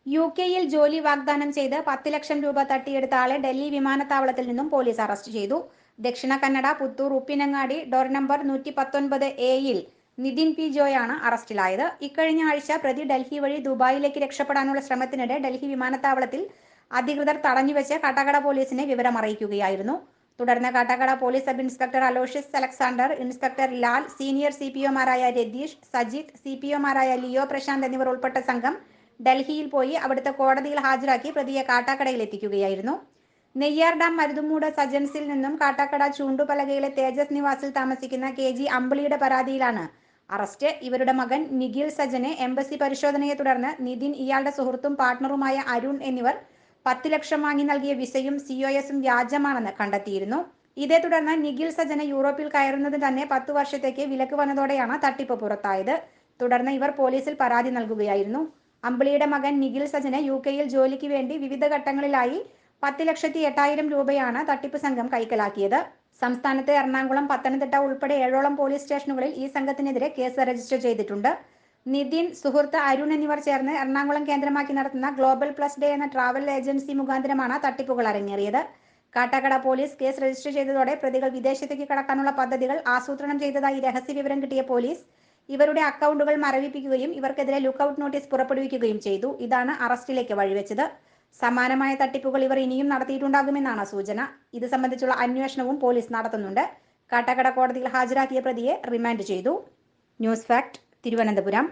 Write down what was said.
യുകെയിൽ ജോലി വാഗ്ദാനം ചെയ്ത് 10 ലക്ഷം രൂപ തട്ടിയെടുത്ത ആളെ ഡൽഹി വിമാനത്താവളത്തിൽ നിന്നും പോലീസ് അറസ്റ്റ് ചെയ്തു. ദക്ഷിണ കന്നഡ, പുത്തൂർ, ഉപ്പിനങ്ങാടി ഡോർ നമ്പർ 119A-യിൽ നിതിൻ പി ജോയാണ് അറസ്റ്റിലായത്. ഇക്കഴിഞ്ഞ ആഴ്ച പ്രതി ഡൽഹി വഴി ദുബായിലേക്ക് രക്ഷപ്പെടാനുള്ള ശ്രമത്തിനിടെ ഡൽഹി വിമാനത്താവളത്തിൽ അധികൃതർ തടഞ്ഞുവെച്ച് കാട്ടാക്കട പോലീസിനെ വിവരമറിയിക്കുകയായിരുന്നു. തുടർന്ന് Kattakada police sub inspector Aloysius Alexander, inspector Lal, senior സിപിഒമാരായ രതീഷ്, സജിത്ത്, സിപിഒമാരായ ലിയോ പ്രശാന്ത് എന്നിവർ ഉൾപ്പെട്ട സംഘം ഡൽഹിയിൽ പോയി അവിടുത്തെ കോടതിയിൽ ഹാജരാക്കി പ്രതിയെ കാട്ടാക്കടയിൽ എത്തിക്കുകയായിരുന്നു. നെയ്യാർ ഡാം മരുതുമൂട് സജൻസിൽ നിന്നും കാട്ടാക്കട ചൂണ്ടുപലകയിലെ തേജസ് നിവാസിൽ താമസിക്കുന്ന KG അമ്പിളിയുടെ പരാതിയിലാണ് അറസ്റ്റ്. ഇവരുടെ മകൻ നിഖിൽ സജനെ എംബസി പരിശോധനയെ തുടർന്ന് നിതിൻ, ഇയാളുടെ സുഹൃത്തും പാർട്ണറുമായ അരുൺ എന്നിവർ 10 ലക്ഷം വാങ്ങി നൽകിയ വിസയും COS-ഉം വ്യാജമാണെന്ന് കണ്ടെത്തിയിരുന്നു. ഇതേ തുടർന്ന് നിഖിൽ സജന് യൂറോപ്പിൽ കയറുന്നത് തന്നെ 10 വർഷത്തേക്ക് വിലക്ക് വന്നതോടെയാണ് തട്ടിപ്പ് പുറത്തായത്. തുടർന്ന് ഇവർ പോലീസിൽ പരാതി നൽകുകയായിരുന്നു. അമ്പിളിയുടെ മകൻ നിഖിൽ സജന് യുകെയിൽ ജോലിക്ക് വേണ്ടി വിവിധ ഘട്ടങ്ങളിലായി 10,08,000 രൂപയാണ് തട്ടിപ്പ് സംഘം കൈക്കലാക്കിയത്. സംസ്ഥാനത്തെ എറണാകുളം, പത്തനംതിട്ട ഉൾപ്പെടെ 7ഓളം പോലീസ് സ്റ്റേഷനുകളിൽ ഈ സംഘത്തിനെതിരെ കേസ് രജിസ്റ്റർ ചെയ്തിട്ടുണ്ട്. നിതിൻ, സുഹൃത്ത് അരുൺ എന്നിവർ ചേർന്ന് എറണാകുളം കേന്ദ്രമാക്കി നടത്തുന്ന ഗ്ലോബൽ പ്ലസ് ഡേ എന്ന ട്രാവൽ ഏജൻസി മുഖാന്തരമാണ് തട്ടിപ്പുകൾ അരങ്ങേറിയത്. കാട്ടാക്കട പോലീസ് കേസ് രജിസ്റ്റർ ചെയ്തതോടെ പ്രതികൾ വിദേശത്തേക്ക് കടക്കാനുള്ള പദ്ധതികൾ ആസൂത്രണം ചെയ്തതായി രഹസ്യവിവരം കിട്ടിയ പോലീസ് ഇവരുടെ അക്കൗണ്ടുകൾ മരവിപ്പിക്കുകയും ഇവർക്കെതിരെ ലുക്കൌട്ട് നോട്ടീസ് പുറപ്പെടുവിക്കുകയും ചെയ്തു. ഇതാണ് അറസ്റ്റിലേക്ക് വഴിവെച്ചത്. സമാനമായ തട്ടിപ്പുകൾ ഇവർ ഇനിയും നടത്തിയിട്ടുണ്ടാകുമെന്നാണ് സൂചന. ഇത് സംബന്ധിച്ചുള്ള അന്വേഷണവും പോലീസ് നടത്തുന്നുണ്ട്. കാട്ടാക്കട കോടതിയിൽ ഹാജരാക്കിയ പ്രതിയെ റിമാൻഡ് ചെയ്തു. News fact, Thiruvananthapuram.